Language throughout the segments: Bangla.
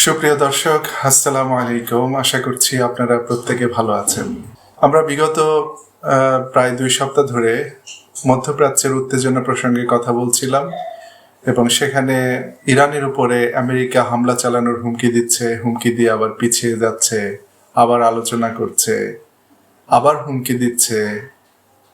সুপ্রিয় দর্শক, আসসালামু আলাইকুম। আশা করছি আপনারা প্রত্যেকে ভালো আছেন। আমরা বিগত প্রায় 2 সপ্তাহ ধরে মধ্যপ্রাচ্যের উত্তেজনা প্রসঙ্গে কথা বলছিলাম এবং সেখানে ইরানের উপরে আমেরিকা হামলা চালানোর হুমকি দিচ্ছে, হুমকি দিয়ে আবার পিছিয়ে যাচ্ছে, আবার আলোচনা করছে, আবার হুমকি দিচ্ছে,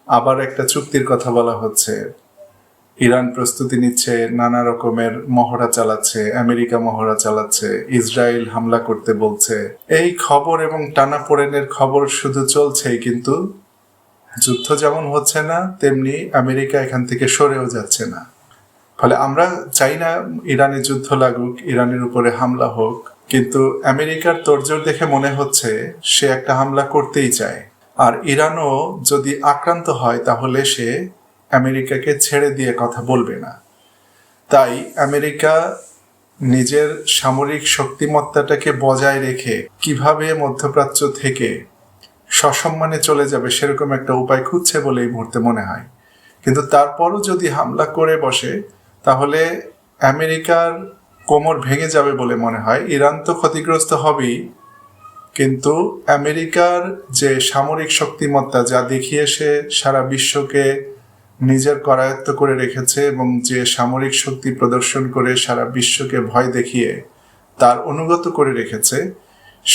আবার একটা চুক্তির কথা বলা হচ্ছে। ইরান প্রস্তুতি নিচ্ছে, নানা রকমের মহড়া চালাচ্ছে, আমেরিকা মহড়া চালাচ্ছে, ইসরায়েল হামলা করতে বলছে। এই খবর এবং টানাপোড়েনের খবর শুধু চলছেই, কিন্তু যুদ্ধ যেমন হচ্ছে না, তেমনি আমেরিকা এখান থেকে সরেও যাচ্ছে না। ফলে আমরা চাই না ইরানে যুদ্ধ লাগুক, ইরানের উপরে হামলা হোক, কিন্তু আমেরিকার তোড়জোড় দেখে মনে হচ্ছে সে একটা হামলা করতেই চায়। আর ইরানও যদি আক্রান্ত হয় তাহলে সে আমেরিকাকে ছেড়ে দিয়ে কথা বলবে না। তাই আমেরিকা নিজের সামরিক শক্তিমত্তাটাকে বজায় রেখে কিভাবে মধ্যপ্রাচ্য থেকে সসম্মানে চলে যাবে সেরকম একটা উপায় খুঁজছে বলে এই মুহূর্তে মনে হয়। কিন্তু তারপরও যদি হামলা করে বসে তাহলে আমেরিকার কোমর ভেঙে যাবে বলে মনে হয়। ইরান তো ক্ষতিগ্রস্ত হবেই, কিন্তু আমেরিকার যে সামরিক শক্তিমত্তা, যা দেখিয়ে সে সারা বিশ্বকে নিজের করায়ত্ত করে রেখেছে এবং যে সামরিক শক্তি প্রদর্শন করে সারা বিশ্বকে ভয় দেখিয়ে তার অনুগত করে রেখেছে,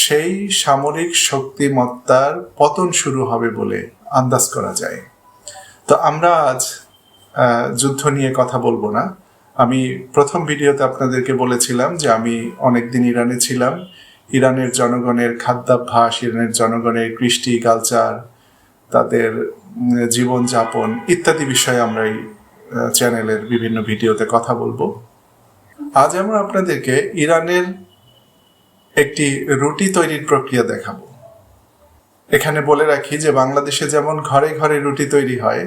সেই সামরিক শক্তিমত্তার পতন শুরু হবে বলে আন্দাজ করা যায়। তো আমরা আজ যুদ্ধ নিয়ে কথা বলবো না। আমি প্রথম ভিডিওতে আপনাদেরকে বলেছিলাম যে আমি অনেকদিন ইরানে ছিলাম। ইরানের জনগণের খাদ্যাভ্যাস, ইরানের জনগণের কৃষ্টি কালচার, তাদের জীবনযাপন ইত্যাদি বিষয়ে আমরা এই চ্যানেলের বিভিন্ন ভিডিওতে কথা বলবো। আজ আমরা আপনাদেরকে ইরানের একটি রুটি তৈরির প্রক্রিয়া দেখাবো। এখানে বলে রাখি যে বাংলাদেশে যেমন ঘরে ঘরে রুটি তৈরি হয়,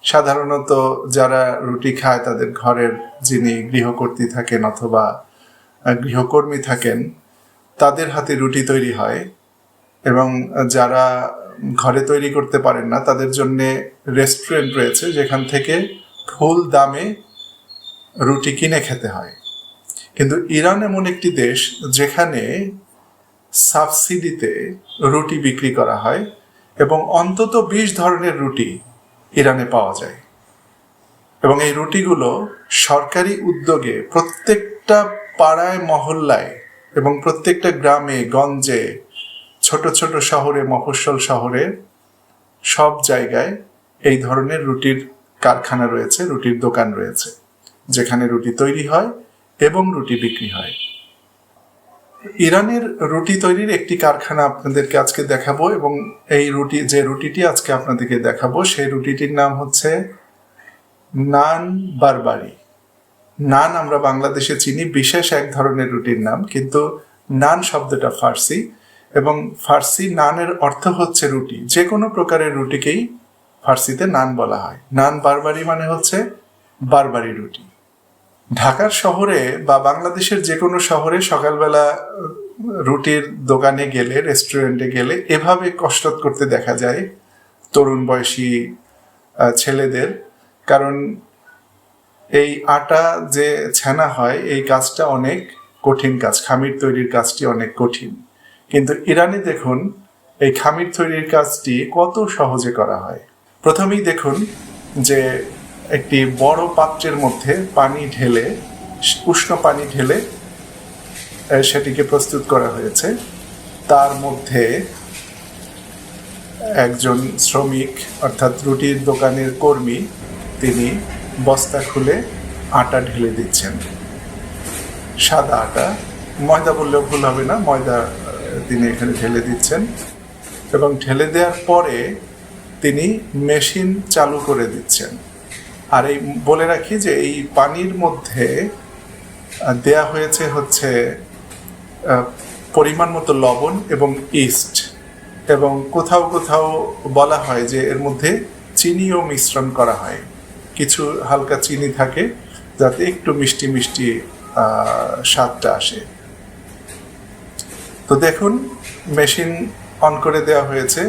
সাধারণত যারা রুটি খায় তাদের ঘরের যিনি গৃহকর্ত্রী থাকেন অথবা গৃহকর্মী থাকেন তাদের হাতে রুটি তৈরি হয়, এবং যারা ঘরে তৈরি করতে পারেন না তাদের জন্য রেস্টুরেন্ট রয়েছে যেখান থেকে ফুল দামে রুটি কিনে খেতে হয়। কিন্তু ইরান এমন একটি দেশ যেখানে সাবসিডিতে রুটি বিক্রি করা হয় এবং অন্তত 20 ধরনের রুটি ইরানে পাওয়া যায়। এবং এই রুটিগুলো সরকারি উদ্যোগে প্রত্যেকটা পাড়ায় মহল্লায় এবং প্রত্যেকটা গ্রামে গঞ্জে, ছোট ছোট শহরে, মফস্বল শহরে সব জায়গায় এই ধরনের রুটির কারখানা রয়েছে, রুটির দোকান রয়েছে যেখানে রুটি তৈরি হয় এবং রুটি বিক্রি হয়। ইরানের রুটি তৈরির একটি কারখানা আপনাদেরকে আজকে দেখাবো, এবং এই রুটিটি আজকে আপনাদেরকে দেখাবো সেই রুটিটির নাম হচ্ছে নান বারবারি। নান আমরা বাংলাদেশে চিনি বিশেষ এক ধরনের রুটির নাম, কিন্তু নান শব্দটা ফার্সি, এবং ফার্সি নানের অর্থ হচ্ছে রুটি। যে কোনো প্রকারের রুটিকেই ফার্সিতে নান বলা হয়। নান বারবারি মানে হচ্ছে বারবারি রুটি। ঢাকার শহরে বা বাংলাদেশের যে কোনো শহরে সকালবেলা রুটির দোকানে গেলে, রেস্টুরেন্টে গেলে এভাবে কসরত করতে দেখা যায় তরুণ বয়সী ছেলেদের। কারণ এই আটা যে ছানা হয় এই কাজটা অনেক কঠিন কাজ, খামির তৈরির কাজটি অনেক কঠিন। কিন্তু ইরানে দেখুন এই খামির তৈরির কাজটি কত সহজে করা হয়। প্রথমেই দেখুন যে একটি বড় পাত্রের মধ্যে পানি ঢেলে, উষ্ণ পানি ঢেলে সেটিকে প্রস্তুত করা হয়েছে। তার মধ্যে একজন শ্রমিক অর্থাৎ রুটির দোকানের কর্মী তিনি বস্তা খুলে আটা ঢেলে দিচ্ছেন। সাদা আটা, ময়দা বললেও ভুল হবে না, ময়দা তিনি এখানে ঢেলে দিচ্ছেন। এবং ঢেলে দেওয়ার পরে তিনি মেশিন চালু করে দিচ্ছেন। আর এই বলে রাখি যে এই পানির মধ্যে দেয়া হয়েছে হচ্ছে পরিমাণ মতো লবণ এবং ইস্ট, এবং কোথাও কোথাও বলা হয় যে এর মধ্যে চিনিও মিশ্রণ করা হয়। কিছু হালকা চিনি থাকে যাতে একটু মিষ্টি মিষ্টি স্বাদটা আসে। তো দেখুন মেশিন অন করে দেওয়া হয়েছে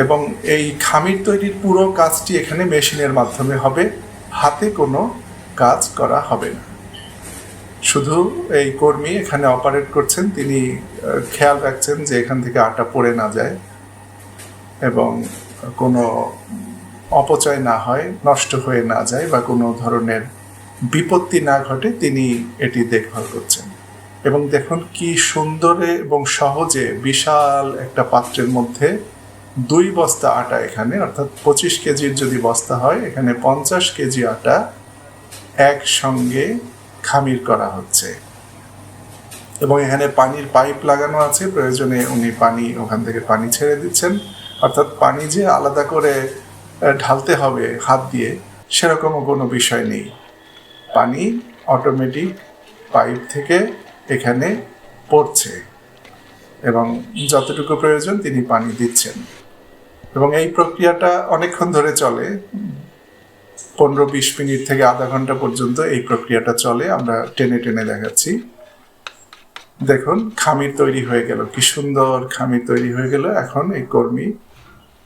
এবং এই খামির তৈরির পুরো কাজটি এখানে মেশিনের মাধ্যমে হবে, হাতে কোনো কাজ করা হবে না। শুধু এই কর্মী এখানে অপারেট করছেন, তিনি খেয়াল রাখছেন যে এখান থেকে আটা পড়ে না যায় এবং কোনো অপচয় না হয়, নষ্ট হয়ে না যায় বা কোনো ধরনের বিপত্তি না ঘটে, তিনি এটি দেখভাল করছেন। এবং দেখুন কি সুন্দরে এবং সহজে বিশাল একটা পাত্রের মধ্যে 2 বস্তা আটা, এখানে অর্থাৎ 25 কেজির যদি বস্তা হয়, এখানে 50 কেজি আটা একসঙ্গে খামির করা হচ্ছে। এবং এখানে পানির পাইপ লাগানো আছে, প্রয়োজনে উনি ওখান থেকে পানি ছেড়ে দিচ্ছেন। অর্থাৎ পানি যে আলাদা করে ঢালতে হবে হাত দিয়ে, সেরকমও কোনো বিষয় নেই। পানি অটোমেটিক পাইপ থেকে এখানে পড়ছে এবং যতটুকু প্রয়োজন তিনি পানি দিচ্ছেন। এবং এই প্রক্রিয়াটা অনেকক্ষণ ধরে চলে, 15-20 মিনিট থেকে আধা ঘন্টা পর্যন্ত এই প্রক্রিয়াটা চলে। আমরা টেনে টেনে দেখাচ্ছি। দেখুন খামির তৈরি হয়ে গেল, কি সুন্দর খামির তৈরি হয়ে গেল। এখন এই কর্মী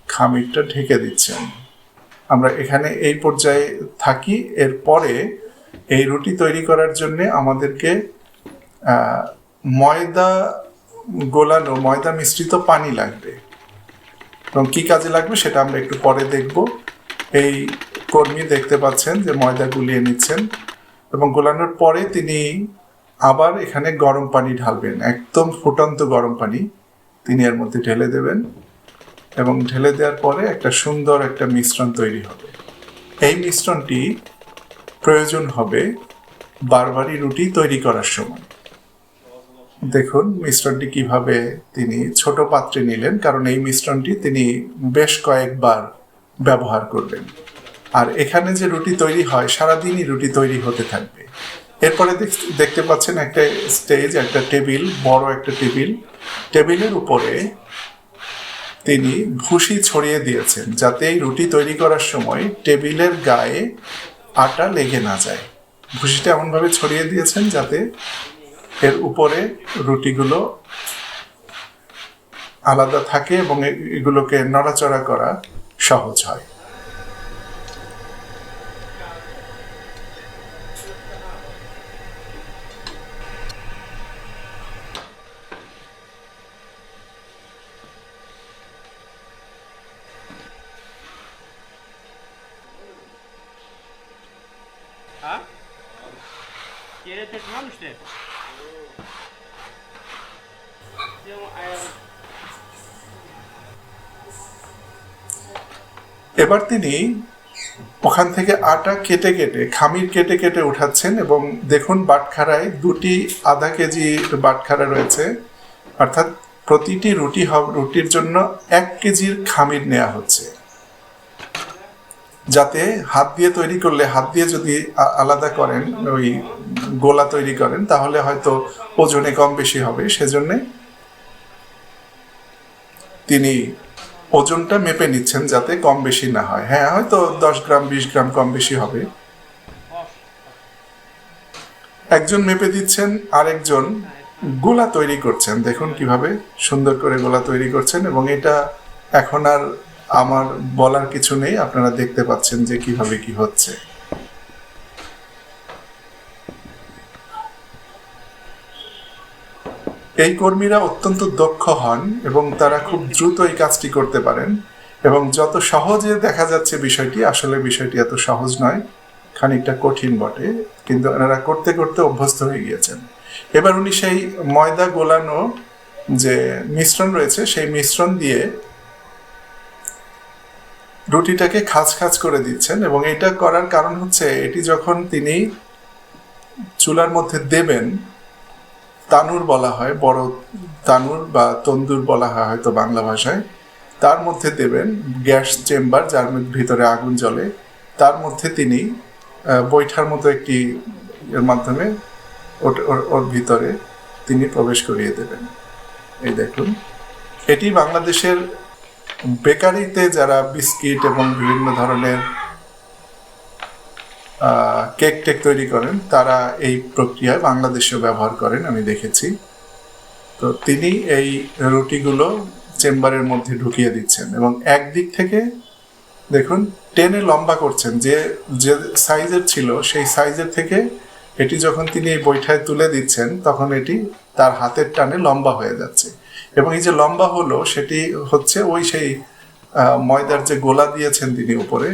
খামিরটা ঢেকে দিচ্ছেন। আমরা এখানে এই পর্যায়ে থাকি। এরপরে এই রুটি তৈরি করার জন্য আমাদেরকে ময়দা গোলানো, ময়দা মিশ্রিত পানি লাগবে এবং কি কাজে লাগবে সেটা আমরা একটু পরে দেখব। এই কর্মী দেখতে পাচ্ছেন যে ময়দা গুলিয়ে নিচ্ছেন এবং গোলানোর পরে তিনি আবার এখানে গরম পানি ঢালবেন, একদম ফুটন্ত গরম পানি তিনি এর মধ্যে ঢেলে দেবেন এবং ঢেলে দেওয়ার পরে একটা সুন্দর একটা মিশ্রণ তৈরি হবে। এই মিশ্রণটি প্রয়োজন হবে বারবারি রুটি তৈরি করার সময়। দেখুন মিশ্রণটি কিভাবে তিনি ছোট পাত্রে নিলেন, কারণ এই মিশ্রণটি তিনি বেশ কয়েকবার ব্যবহার করবেন। আর এখানে যে রুটি তৈরি হয়, সারাদিনই রুটি তৈরি হতে থাকবে। এরপরে দেখতে পাচ্ছেন একটা স্টেজ, একটা টেবিল, বড় একটা টেবিলের উপরে তিনি ভুসি ছড়িয়ে দিয়েছেন, যাতে এই রুটি তৈরি করার সময় টেবিলের গায়ে আটা লেগে না যায়। ভুসিটা এমনভাবে ছড়িয়ে দিয়েছেন যাতে এর উপরে রুটিগুলো আলাদা থাকে এবং এগুলোকে নড়াচড়া করা সহজ হয়। Ha? Yere tekrar işte. এবার তিনি ওখান থেকে আটা কেটে কেটে, খামির কেটে কেটে উঠাচ্ছেন এবং দেখুন বাটখারায় 2টি আধা কেজি বাটখারা রয়েছে, অর্থাৎ প্রতিটি রুটির জন্য 1 কেজির খামির নেওয়া হচ্ছে, যাতে হাত দিয়ে তৈরি করলে, হাত দিয়ে যদি আলাদা করেন, ওই গোলা তৈরি করেন, তাহলে হয়তো ওজনে কম বেশি হবে। সেজন্যে তিনি ওজনটা মেপে নিচ্ছেন যাতে কম বেশি না হয়। হ্যাঁ, হয়তো 10 গ্রাম 20 গ্রাম কম বেশি হবে। একজন মেপে দিচ্ছেন, আরেকজন গোলা তৈরি করছেন। দেখুন কিভাবে সুন্দর করে গোলা তৈরি করছেন এবং এটা এখন আর আমার বলার কিছু নেই, আপনারা দেখতে পাচ্ছেন যে কিভাবে কি হচ্ছে। এই কর্মীরা অত্যন্ত দক্ষ হন এবং তারা খুব দ্রুত এই কাজটি করতে পারেন এবং যত সহজে দেখা যাচ্ছে বিষয়টি, আসলে বিষয়টি এত সহজ নয়, খানিকটা কঠিন বটে, কিন্তু এনারা করতে করতে অভ্যস্ত হয়ে গিয়েছেন। এবার উনি সেই ময়দা গোলানো যে মিশ্রণ রয়েছে, সেই মিশ্রণ দিয়ে রুটিটাকে খাঁজ খাঁজ করে দিচ্ছেন এবং এটা করার কারণ হচ্ছে, এটি যখন তিনি চুলার মধ্যে দেবেন, তানুর বলা হয়, বড় তানুর বা তন্দুর বলা হয় হয়তো বাংলা ভাষায়, তার মধ্যে দেবেন, গ্যাস চেম্বার যার ভিতরে আগুন জ্বলে, তার মধ্যে তিনি বৈঠার মতো একটি এর মাধ্যমে ওর ভিতরে তিনি প্রবেশ করিয়ে দেবেন। এই দেখুন, এটি বাংলাদেশের বেকারিতে যারা বিস্কিট এবং বিভিন্ন ধরনের কেক টেক তৈরি করেন, তারা এই প্রক্রিয়ায় বাংলাদেশেও ব্যবহার করেন, আমি দেখেছি। তো তিনি এই রুটিগুলো চেম্বারের মধ্যে ঢুকিয়ে দিচ্ছেন এবং একদিক থেকে দেখুন টেনে লম্বা করছেন, যে সাইজের ছিল সেই সাইজের থেকে এটি যখন তিনি এই বৈঠায় তুলে দিচ্ছেন তখন এটি তার হাতের টানে লম্বা হয়ে যাচ্ছে, এবং এই যে লম্বা হলো সেটি হচ্ছে ওই সেই ময়দার যে গোলা দিয়েছেন তিনি উপরে,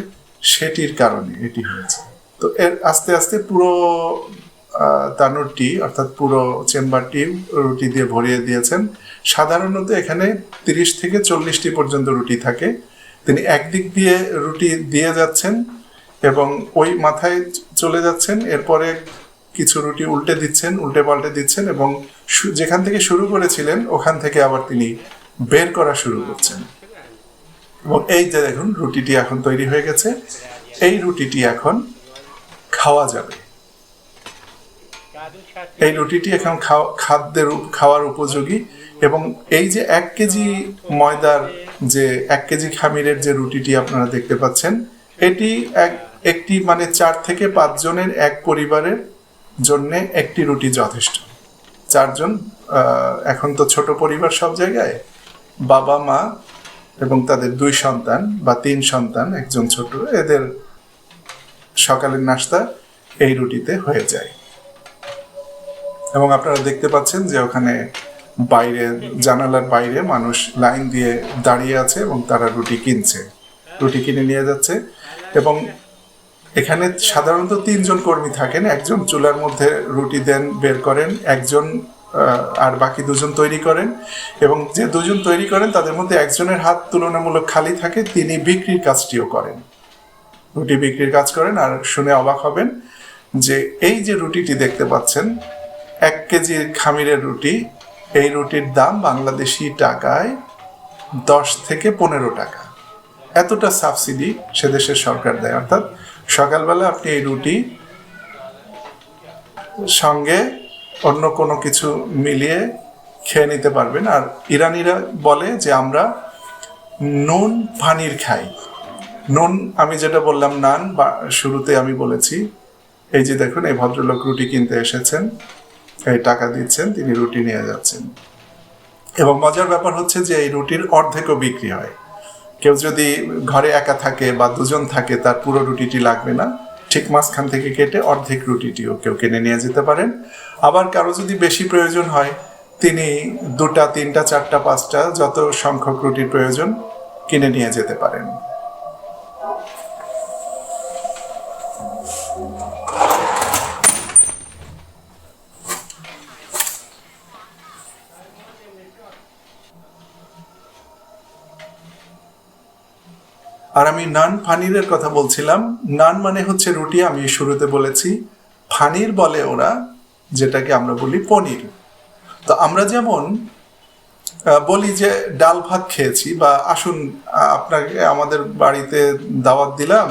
সেটির কারণে এটি হয়েছে। তো এর আস্তে আস্তে পুরো তানুরটি অর্থাৎ পুরো চেম্বারটি রুটি দিয়ে ভরিয়ে দিয়েছেন। সাধারণত এখানে 30 থেকে 40টি পর্যন্ত রুটি থাকে। তিনি একদিক দিয়ে রুটি দিয়ে যাচ্ছেন এবং ওই মাথায় চলে যাচ্ছেন, এরপরে কিছু রুটি উল্টে দিচ্ছেন, উল্টে পাল্টে দিচ্ছেন, এবং যেখান থেকে শুরু করেছিলেন ওখান থেকে আবার তিনি বের করা শুরু করছেন। এবং এই যে দেখুন রুটিটি এখন তৈরি হয়ে গেছে, এই রুটিটি এখন খাওয়া যাবে। এই রুটিটি এখন খাওয়ার উপযোগী, এবং এই যে 1 কেজি ময়দার যে 1 কেজি খামিরের যে রুটিটি আপনারা দেখতে পাচ্ছেন, এটি একটি মানে 4 থেকে 5 জনের এক পরিবারের জন্য একটি রুটি যথেষ্ট। 4 জন, এখন তো ছোট পরিবার সব জায়গায়, বাবা মা এবং তাদের 2 সন্তান বা 3 সন্তান, একজন ছোট, এদের সকালের নাস্তা এই রুটিতে হয়ে যায়। এবং আপনারা দেখতে পাচ্ছেন যে ওখানে বাইরে, জানালার বাইরে মানুষ লাইন দিয়ে দাঁড়িয়ে আছে এবং তারা রুটি কিনছে, রুটি কিনে নিয়ে যাচ্ছে। এবং এখানে সাধারণত 3 জন কর্মী থাকেন, একজন চুলার মধ্যে রুটি দেন, বের করেন, একজন আর বাকি 2 জন তৈরি করেন, এবং যে 2 জন তৈরি করেন তাদের মধ্যে একজনের হাত তুলনামূলক খালি থাকে, তিনি বিক্রির কাজটিও করেন, রুটি বিক্রির কাজ করেন। আর শুনে অবাক হবেন যে এই যে রুটিটি দেখতে পাচ্ছেন 1 কেজি খামিরের রুটি, এই রুটির দাম বাংলাদেশি টাকায় 10 থেকে 15 টাকা। এতটা সাবসিডি সে দেশের সরকার দেয়। অর্থাৎ সকালবেলা আপনি এই রুটি সঙ্গে অন্য কোনো কিছু মিলিয়ে খেয়ে নিতে পারবেন। আর ইরানিরা বলে যে আমরা নুন পানির খাই। নুন, আমি যেটা বললাম নান, বা শুরুতে আমি বলেছি, এই যে দেখুন এই ভদ্রলোক রুটি কিনতে এসেছেন, এই টাকা দিচ্ছেন, তিনি রুটি নিয়ে যাচ্ছেন। এবং মজার ব্যাপার হচ্ছে যে এই রুটির অর্ধেকও বিক্রি হয়। কেউ যদি ঘরে একা থাকে বা 2 জন থাকে, তার পুরো রুটিটি লাগবে না, ঠিক মাঝখান থেকে কেটে অর্ধেক রুটিটিও কেউ কিনে নিয়ে যেতে পারেন। আবার কারো যদি বেশি প্রয়োজন হয়, তিনি 2টা, 3টা, 4টা, 5টা, যত সংখ্যক রুটির প্রয়োজন কিনে নিয়ে যেতে পারেন। আর আমি নান ফানিরের কথা বলছিলাম। নান মানে হচ্ছে রুটি, আমি শুরুতে বলেছি। ফানির বলে ওরা, যেটাকে আমরা বলি পনির। তো আমরা যেমন বলি যে ডাল ভাত খেয়েছি, বা আসুন আপনাকে আমাদের বাড়িতে দাওয়াত দিলাম,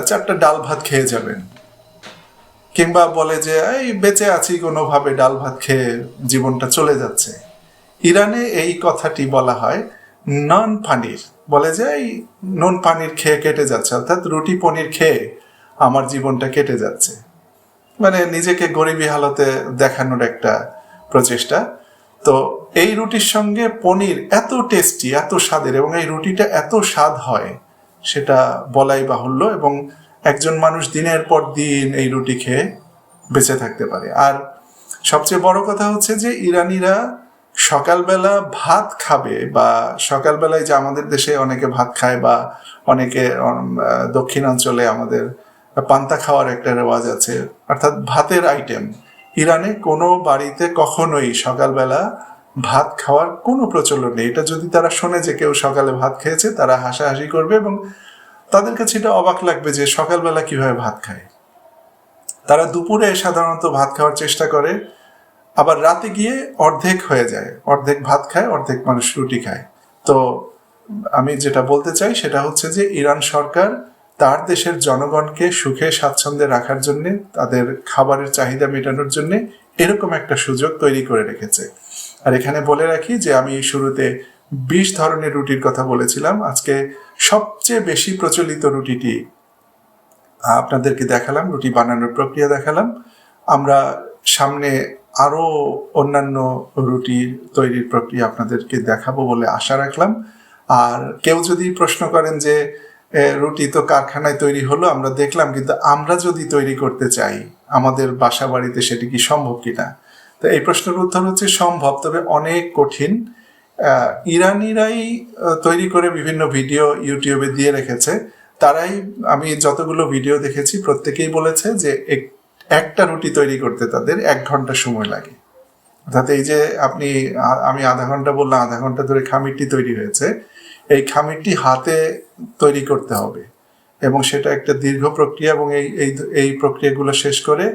4টা ডাল ভাত খেয়ে যাবেন, কিংবা বলে যে এই বেঁচে আছি কোনোভাবে, ডাল ভাত খেয়ে জীবনটা চলে যাচ্ছে। ইরানে এই কথাটি বলা হয় নন পানির, বলে যে এই নুন পানির খেয়ে কেটে যাচ্ছে, অর্থাৎ রুটি পনির খেয়ে আমার জীবনটা কেটে যাচ্ছে, মানে নিজেকে গরিবী হালতে দেখানোর একটা প্রচেষ্টা। তো এই রুটির সঙ্গে পনির এত টেস্টি, এত স্বাদের, এবং এই রুটিটা এত স্বাদ হয় সেটা বলাই বাহুল্য। এবং একজন মানুষ দিনের পর দিন এই রুটি খেয়ে বেঁচে থাকতে পারে। আর সবচেয়ে বড় কথা হচ্ছে যে ইরানিরা সকালবেলা ভাত খাবে, বা সকালবেলায় যে আমাদের দেশে অনেকে ভাত খায়, বা অনেকে দক্ষিণাঞ্চলে আমাদের পান্তা খাওয়ার একটা রেওয়াজ আছে, অর্থাৎ ভাতের আইটেম। ইরানে কোনো বাড়িতে কখনোই সকালবেলা ভাত খাওয়ার কোনো প্রচলন নেই। এটা যদি তারা শোনে যে কেউ সকালে ভাত খেয়েছে, তারা হাসাহাসি করবে এবং তাদের কাছে এটা অবাক লাগবে যে সকালবেলা কিভাবে ভাত খায়। তারা দুপুরে সাধারণত ভাত খাওয়ার চেষ্টা করে, আবার রাতে গিয়ে অর্ধেক হয়ে যায়, অর্ধেক ভাত খায়, অর্ধেক মানুষ রুটি খায়। তো আমি যেটা বলতে চাই সেটা হচ্ছে যে ইরান সরকার তার দেশের জনগণকে সুখে স্বাচ্ছন্দ্যে রাখার জন্য, তাদের খাবারের চাহিদা মেটানোর জন্য এরকম একটা সুযোগ তৈরি করে রেখেছে। আর এখানে বলে রাখি যে আমি শুরুতে 20 ধরনের রুটির কথা বলেছিলাম। আজকে সবচেয়ে বেশি প্রচলিত রুটিটি আপনাদেরকে দেখালাম, রুটি বানানোর প্রক্রিয়া দেখালাম। আমরা সামনে আরো অন্যান্য রুটি তৈরির প্রক্রিয়া আপনাদেরকে দেখাবো বলে আশা রাখলাম। আর কেউ যদি প্রশ্ন করেন যে রুটি তো কারখানায় তৈরি হলো আমরা দেখলাম, কিন্তু আমরা যদি তৈরি করতে চাই আমাদের বাসা বাড়িতে সেটি কি সম্ভব কিনা? তো এই প্রশ্নের উত্তর হচ্ছে সম্ভব, তবে অনেক কঠিন। ইরানিরাই তৈরি করে বিভিন্ন ভিডিও ইউটিউবে দিয়ে রেখেছে। তারাই, আমি যতগুলো ভিডিও দেখেছি প্রত্যেকেই বলেছে যে একটা রুটি তৈরি করতে তাদের 1 ঘন্টা সময় লাগে। অর্থাৎ এই যে আমি আধা ঘন্টা বললাম, আধা ঘন্টা ধরে খামিরটি তৈরি হয়েছে, এই খামিরটি হাতে তৈরি করতে হবে এবং সেটা একটা দীর্ঘ প্রক্রিয়া, এবং এই প্রক্রিয়াগুলো শেষ করে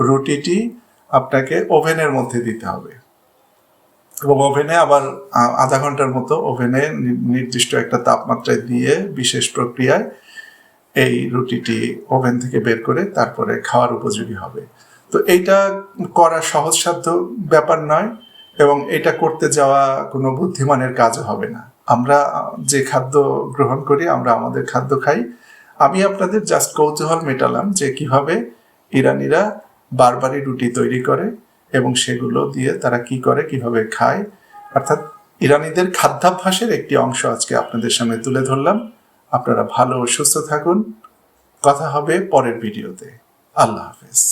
রুটিটি আপনাকে ওভেনের মধ্যে দিতে হবে এবং ওভেনে আবার আধা ঘন্টার মতো ওভেনে নির্দিষ্ট একটা তাপমাত্রায় দিয়ে বিশেষ প্রক্রিয়ায় এই রুটিটি ওভেন থেকে বের করে তারপরে খাওয়ার উপযোগী হবে। তো এইটা করা সহজসাধ্য ব্যাপার নয়, এবং এটা করতে যাওয়া কোনো বুদ্ধিমানের কাজও হবে না। আমরা যে খাদ্য গ্রহণ করি, আমরা আমাদের খাদ্য খাই। আমি আপনাদের জাস্ট কৌতূহল মেটালাম যে কিভাবে ইরানিরা বারবারই রুটি তৈরি করে এবং সেগুলো দিয়ে তারা কি করে, কিভাবে খায়, অর্থাৎ ইরানিদের খাদ্যাভ্যাসের একটি অংশ আজকে আপনাদের সামনে তুলে ধরলাম। আপনারা ভালো ও সুস্থ থাকুন। কথা হবে পরের ভিডিওতে। আল্লাহ হাফেজ।